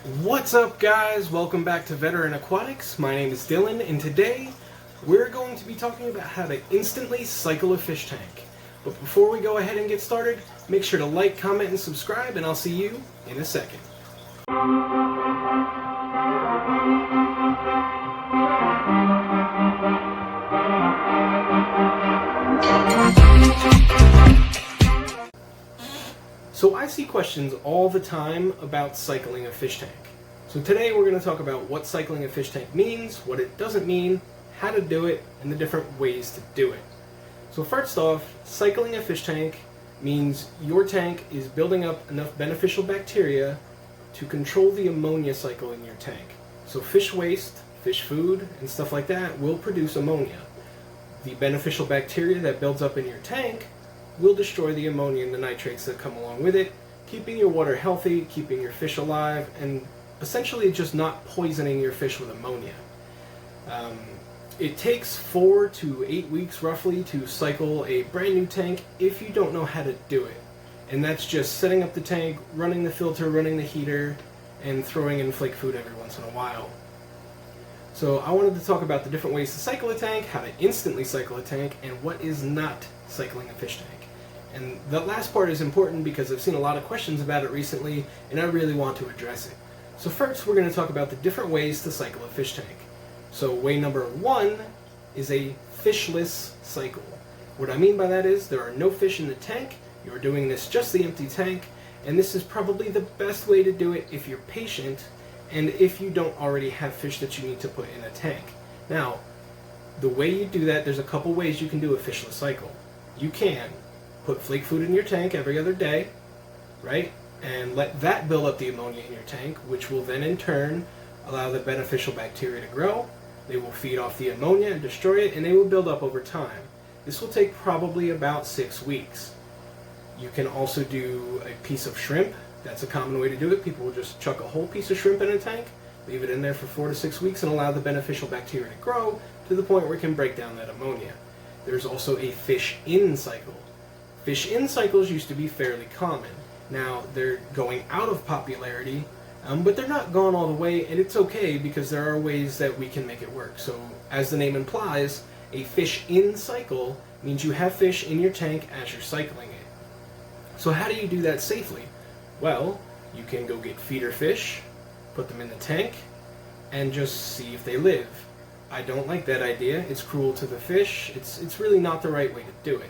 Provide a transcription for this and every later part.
What's up, guys? Welcome back to Veteran Aquatics. My name is Dylan, and today we're going to be talking about how to instantly cycle a fish tank. But before we go ahead and get started, make sure to like, comment, and subscribe, and I'll see you in a second. So I see questions all the time about cycling a fish tank. So today we're going to talk about what cycling a fish tank means, what it doesn't mean, how to do it, and the different ways to do it. So first off, cycling a fish tank means your tank is building up enough beneficial bacteria to control the ammonia cycle in your tank. So fish waste, fish food, and stuff like that will produce ammonia. The beneficial bacteria that builds up in your tank will destroy the ammonia and the nitrates that come along with it, keeping your water healthy, keeping your fish alive, and essentially just not poisoning your fish with ammonia. It takes 4 to 8 weeks roughly to cycle a brand new tank if you don't know how to do it. And that's just setting up the tank, running the filter, running the heater, and throwing in flake food every once in a while. So I wanted to talk about the different ways to cycle a tank, how to instantly cycle a tank, and what is not cycling a fish tank. And the last part is important because I've seen a lot of questions about it recently, and I really want to address it. So first, we're going to talk about the different ways to cycle a fish tank. So way number 1 is a fishless cycle. What I mean by that is there are no fish in the tank, you're doing this just the empty tank, and this is probably the best way to do it if you're patient and if you don't already have fish that you need to put in a tank. Now, the way you do that, there's a couple ways you can do a fishless cycle. You can put flake food in your tank every other day, right? And let that build up the ammonia in your tank, which will then in turn allow the beneficial bacteria to grow. They will feed off the ammonia and destroy it, and they will build up over time. This will take probably about 6 weeks. You can also do a piece of shrimp. That's a common way to do it. People will just chuck a whole piece of shrimp in a tank, leave it in there for 4 to 6 weeks, and allow the beneficial bacteria to grow to the point where it can break down that ammonia. There's also a fish-in cycle. Fish-in cycles used to be fairly common. Now they're going out of popularity, but they're not gone all the way, and it's okay because there are ways that we can make it work. So as the name implies, a fish-in cycle means you have fish in your tank as you're cycling it. So how do you do that safely? Well, you can go get feeder fish, put them in the tank, and just see if they live. I don't like that idea. It's cruel to the fish. It's really not the right way to do it.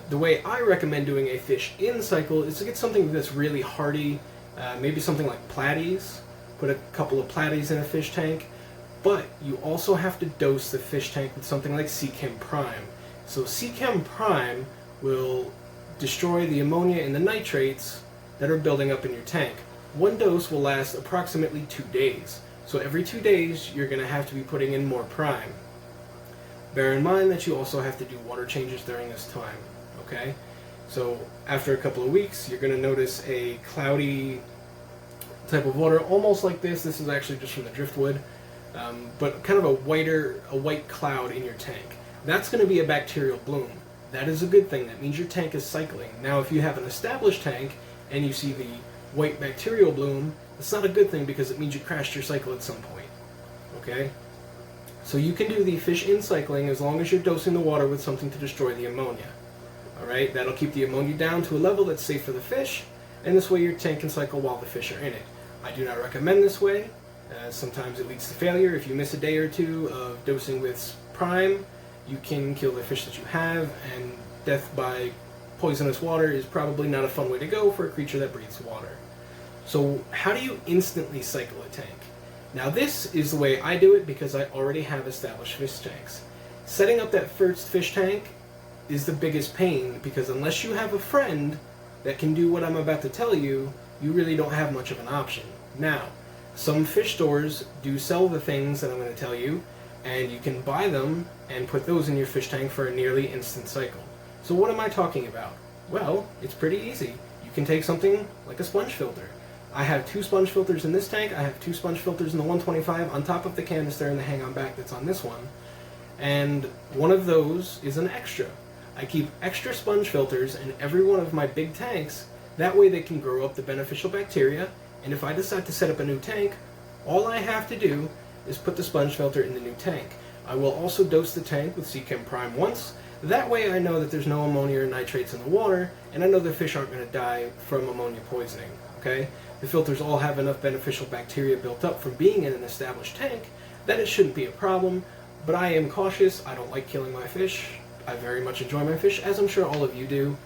The way I recommend doing a fish-in cycle is to get something that's really hardy, maybe something like platies. Put a couple of platies in a fish tank, but you also have to dose the fish tank with something like Seachem Prime. So Seachem Prime will destroy the ammonia and the nitrates that are building up in your tank. One dose will last approximately 2 days. So every 2 days you're going to have to be putting in more Prime. Bear in mind that you also have to do water changes during this time, okay? So after a couple of weeks, you're going to notice a cloudy type of water, almost like this. This is actually just from the driftwood, but kind of a white cloud in your tank. That's going to be a bacterial bloom. That is a good thing. That means your tank is cycling. Now, if you have an established tank and you see the white bacterial bloom, it's not a good thing because it means you crashed your cycle at some point, okay? So you can do the fish-in cycling as long as you're dosing the water with something to destroy the ammonia. Alright, that'll keep the ammonia down to a level that's safe for the fish, and this way your tank can cycle while the fish are in it. I do not recommend this way. Sometimes it leads to failure. If you miss a day or two of dosing with Prime, you can kill the fish that you have, and death by poisonous water is probably not a fun way to go for a creature that breathes water. So how do you instantly cycle a tank? Now this is the way I do it because I already have established fish tanks. Setting up that first fish tank is the biggest pain because unless you have a friend that can do what I'm about to tell you, you really don't have much of an option. Now, some fish stores do sell the things that I'm going to tell you, and you can buy them and put those in your fish tank for a nearly instant cycle. So what am I talking about? Well, it's pretty easy. You can take something like a sponge filter. I have 2 sponge filters in this tank. I have 2 sponge filters in the 125 on top of the canister and the hang-on back that's on this one. And one of those is an extra. I keep extra sponge filters in every one of my big tanks. That way they can grow up the beneficial bacteria And if I decide to set up a new tank, all I have to do is put the sponge filter in the new tank. I will also dose the tank with Seachem Prime once. That way I know that there's no ammonia or nitrates in the water, and I know the fish aren't going to die from ammonia poisoning. Okay? The filters all have enough beneficial bacteria built up from being in an established tank that it shouldn't be a problem, but I am cautious. I don't like killing my fish. I very much enjoy my fish, as I'm sure all of you do.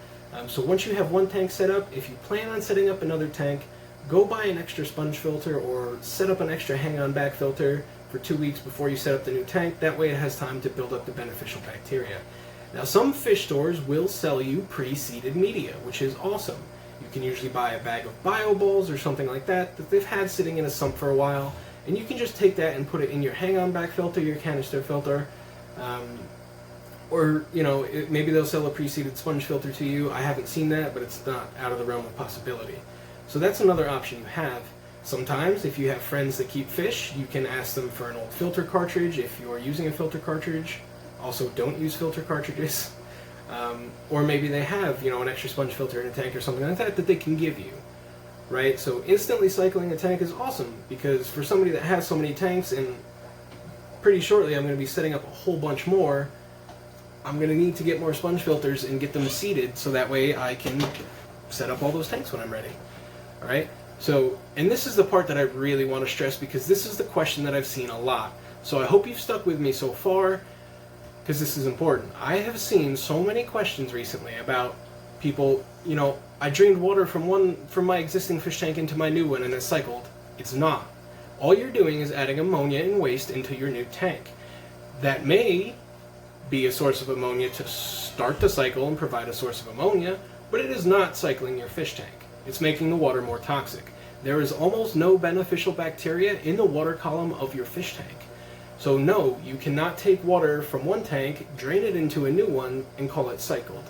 So once you have one tank set up, if you plan on setting up another tank, go buy an extra sponge filter or set up an extra hang-on back filter for 2 weeks before you set up the new tank. That way it has time to build up the beneficial bacteria. Now, some fish stores will sell you pre-seeded media, which is awesome. You can usually buy a bag of bio balls or something like that that they've had sitting in a sump for a while, and you can just take that and put it in your hang-on back filter, your canister filter, or, you know, maybe they'll sell a pre-seeded sponge filter to you. I haven't seen that, but it's not out of the realm of possibility. So that's another option you have. Sometimes, if you have friends that keep fish, you can ask them for an old filter cartridge if you are using a filter cartridge. Also, don't use filter cartridges. Or maybe they have, you know, an extra sponge filter in a tank or something like that that they can give you. Right? So instantly cycling a tank is awesome, because for somebody that has so many tanks, and pretty shortly I'm going to be setting up a whole bunch more, I'm going to need to get more sponge filters and get them seeded so that way I can set up all those tanks when I'm ready. Alright? So, and this is the part that I really want to stress, because this is the question that I've seen a lot. So I hope you've stuck with me so far, because this is important. I have seen so many questions recently about people, you know, I drained water from my existing fish tank into my new one and it cycled. It's not. All you're doing is adding ammonia and waste into your new tank. That may be a source of ammonia to start the cycle and provide a source of ammonia, but it is not cycling your fish tank. It's making the water more toxic. There is almost no beneficial bacteria in the water column of your fish tank. So no, you cannot take water from one tank, drain it into a new one, and call it cycled.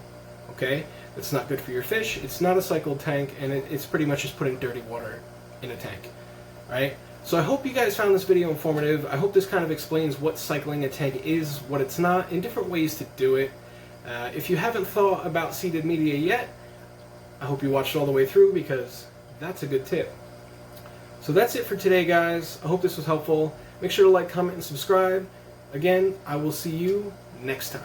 Okay? That's not good for your fish, it's not a cycled tank, and it's pretty much just putting dirty water in a tank. Right? So I hope you guys found this video informative. I hope this kind of explains what cycling a tank is, what it's not, and different ways to do it. If you haven't thought about seeded media yet, I hope you watched all the way through, because that's a good tip. So that's it for today, guys. I hope this was helpful. Make sure to like, comment, and subscribe. Again, I will see you next time.